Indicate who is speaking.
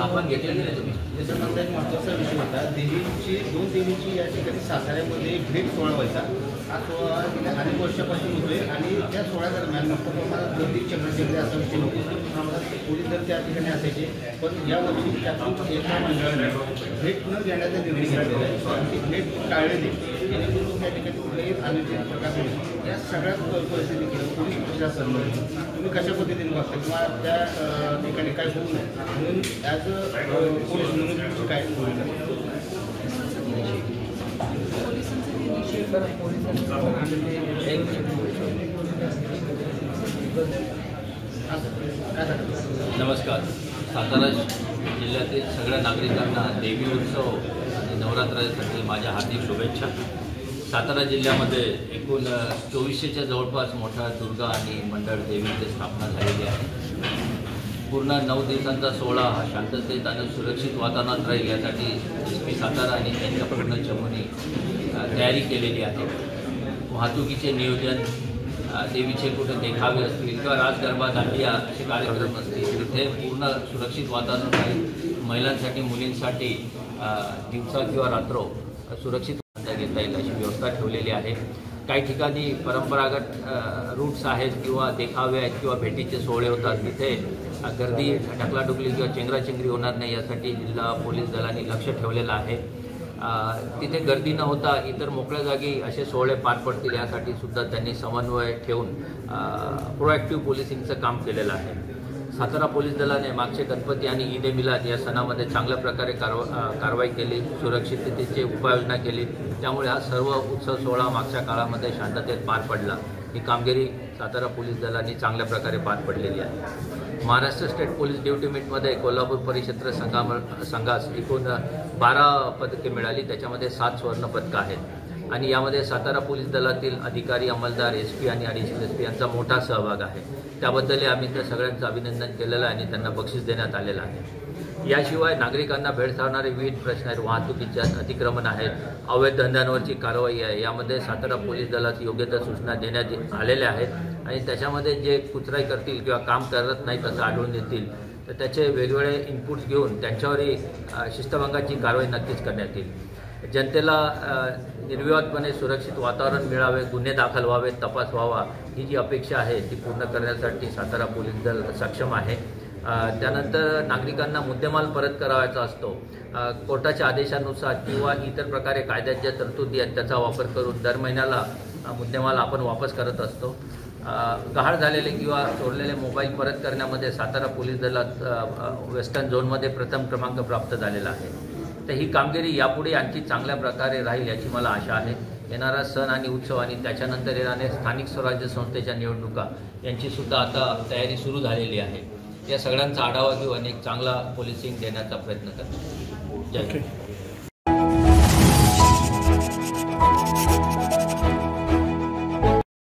Speaker 1: आपण घेतलेली नाही तुम्ही.
Speaker 2: जसं म्हणता एक महत्त्वाचा विषय होता, दोन देवीची या ठिकाणी साताऱ्यामध्ये भेट सोहळा व्हायचा. हा सोहळा अनेक वर्षापासून होतोय आणि त्या सोहळ्यादरम्यान मोठ्या प्रमाणात गर्दी चक्र असा विषय होतो. पोलीस दल त्या ठिकाणी असायचे, पण यावर्षी त्यातून एका मंडळाने भेट न घेण्याचा निर्णय घेतलेला आहे आणि ती भेट टाळलेली जेणेकरून त्या ठिकाणी कुठलेही अनैतिक प्रकार होईल. या सगळ्या परिस्थितीकडे पोलीस प्रशासन तुम्ही कशा पद्धतीने बघता किंवा त्या ठिकाणी काय होऊ नये म्हणून ॲज अ पोलीस म्हणून काय
Speaker 1: नमस्कार. सातारा जिल्ह्यातील सगळ्या नागरिकांना देवी उत्सव आणि नवरात्रासाठी माझ्या हार्दिक शुभेच्छा. सातारा जिल्ह्यामध्ये एकूण 2400च्या जवळपास मोठा दुर्गा आणि मंडळ देवीची स्थापना झालेली आहे. पूर्ण 9 दिवसांचा सोहळा हा शांततेत आणि सुरक्षित वातावरणात राहील यासाठी SP सातारा आणि त्यांच्या पूर्ण चमूने तयारी केलेली आहे. वाहतुकीचे नियोजन, देवीचे कुठे देखावे असतील किंवा राजगरबा, दांडिया असे कार्यक्रम असतील तिथे पूर्ण सुरक्षित वातावरण राहील. महिलांसाठी, मुलींसाठी दिवसा किंवा रात्र सुरक्षित घेता येईल अशी व्यवस्था ठेवलेली आहे. काही ठिकाणी परंपरागत रूट्स आहेत किंवा देखावे आहेत किंवा भेटीचे सोहळे होतात, तिथे गर्दी, ढकलाढुकली किंवा चेंगराचेंगरी होणार नाही यासाठी जिल्हा पोलीस दलांनी लक्ष ठेवलेलं आहे. तिथे गर्दी न होता इतर मोकळ्या जागी असे सोहळे पार पडतील यासाठी सुद्धा त्यांनी समन्वय ठेवून प्रोॲक्टिव्ह पोलिसिंगचं काम केलेलं आहे. सातारा पोलीस दलाने मागचे गणपती आणि ईद ए मिलाद या सणामध्ये चांगल्या प्रकारे कारवाई केली, सुरक्षिततेची उपाययोजना केली. त्यामुळे हा सर्व उत्सव सोहळा मागच्या काळामध्ये शांततेत पार पडला. ही कामगिरी सातारा पोलीस दलांनी चांगल्या प्रकारे पार पडलेली आहे. महाराष्ट्र स्टेट पोलीस ड्युटी मीटमध्ये कोल्हापूर परिक्षेत्र संघास एकूण 12 पदके मिळाली. त्याच्यामध्ये 7 स्वर्ण पदकं आहेत आणि यामध्ये सातारा पोलीस दलातील अधिकारी, अंमलदार, SP आणि ॲडिशनल SP यांचा मोठा सहभाग आहे. त्याबद्दल आम्ही त्या सगळ्यांचं अभिनंदन केलेलं आहे आणि त्यांना बक्षीस देण्यात आलेलं आहे. याशिवाय नागरिकांना भेडसावणारे विविध प्रश्न आहेत. वाहतुकीचे अतिक्रमण आहेत, अवैध धंद्यांवरची कारवाई आहे. यामध्ये सातारा पोलीस दलाची योग्य त्या सूचना देण्यात आलेल्या आहेत आणि त्याच्यामध्ये जे कुचराई करतील किंवा काम करत नाहीत असं आढळून येतील तर त्याचे वेगवेगळे इनपुट्स घेऊन त्यांच्यावरही शिस्तभंगाची कारवाई नक्कीच करण्यात येईल. जनतेला निर्विवादपणे सुरक्षित वातावरण मिळावे, गुन्हे दाखल व्हावे, तपास व्हावा ही जी अपेक्षा आहे ती पूर्ण करण्यासाठी सातारा पोलीस दल सक्षम आहे. त्यानंतर नागरिकांना मुद्देमाल परत करावायचा असतो. कोर्टाच्या आदेशानुसार किंवा इतर प्रकारे कायद्यात ज्या तरतुदी आहेत त्याचा वापर करून दर महिन्याला मुद्देमाल आपण वापस करत असतो. गहाळ झालेले किंवा चोरलेले मोबाईल परत करण्यामध्ये सातारा पोलीस दलात वेस्टर्न झोनमध्ये प्रथम क्रमांक प्राप्त झालेला आहे. तर ही कामगिरी यापुढे आणखी चांगल्या प्रकारे राहील याची मला आशा आहे. येणारा सण आणि उत्सव आणि त्याच्यानंतर येणाऱ्या स्थानिक स्वराज्य संस्थेच्या निवडणुका यांचीसुद्धा आता तयारी सुरू झालेली आहे. या सगळ्यांचा आढावा घेऊन एक चांगला पोलिसिंग देण्याचा प्रयत्न करतो. जय हिंद.